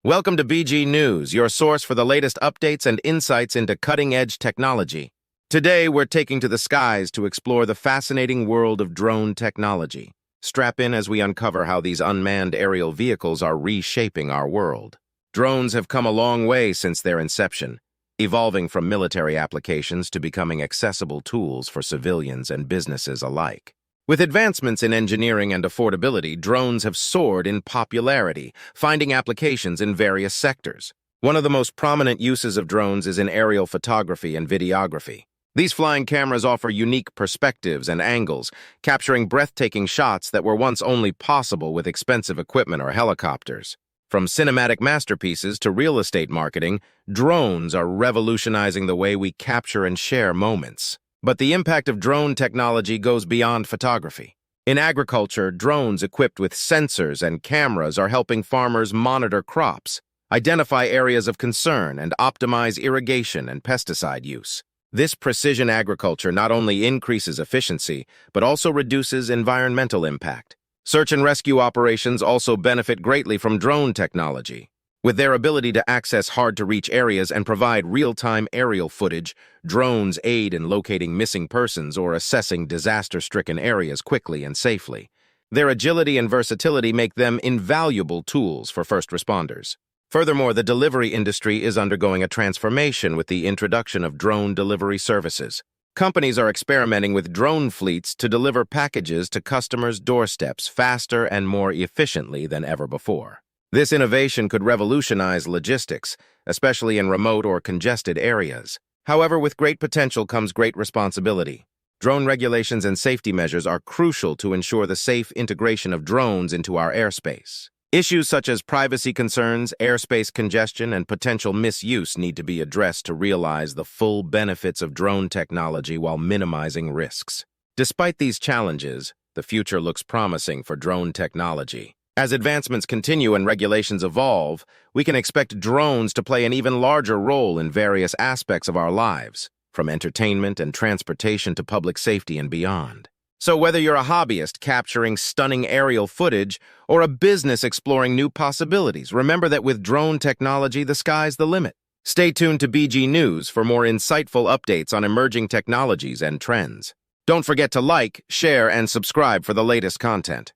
Welcome to BG News, your source for the latest updates and insights into cutting-edge technology. Today, we're taking to the skies to explore the fascinating world of drone technology. Strap in as we uncover how these unmanned aerial vehicles are reshaping our world. Drones have come a long way since their inception, evolving from military applications to becoming accessible tools for civilians and businesses alike. With advancements in engineering and affordability, drones have soared in popularity, finding applications in various sectors. One of the most prominent uses of drones is in aerial photography and videography. These flying cameras offer unique perspectives and angles, capturing breathtaking shots that were once only possible with expensive equipment or helicopters. From cinematic masterpieces to real estate marketing, drones are revolutionizing the way we capture and share moments. But the impact of drone technology goes beyond photography. In agriculture, drones equipped with sensors and cameras are helping farmers monitor crops, identify areas of concern, and optimize irrigation and pesticide use. This precision agriculture not only increases efficiency, but also reduces environmental impact. Search and rescue operations also benefit greatly from drone technology. With their ability to access hard-to-reach areas and provide real-time aerial footage, drones aid in locating missing persons or assessing disaster-stricken areas quickly and safely. Their agility and versatility make them invaluable tools for first responders. Furthermore, the delivery industry is undergoing a transformation with the introduction of drone delivery services. Companies are experimenting with drone fleets to deliver packages to customers' doorsteps faster and more efficiently than ever before. This innovation could revolutionize logistics, especially in remote or congested areas. However, with great potential comes great responsibility. Drone regulations and safety measures are crucial to ensure the safe integration of drones into our airspace. Issues such as privacy concerns, airspace congestion, and potential misuse need to be addressed to realize the full benefits of drone technology while minimizing risks. Despite these challenges, the future looks promising for drone technology. As advancements continue and regulations evolve, we can expect drones to play an even larger role in various aspects of our lives, from entertainment and transportation to public safety and beyond. So whether you're a hobbyist capturing stunning aerial footage or a business exploring new possibilities, remember that with drone technology, the sky's the limit. Stay tuned to BG News for more insightful updates on emerging technologies and trends. Don't forget to like, share, and subscribe for the latest content.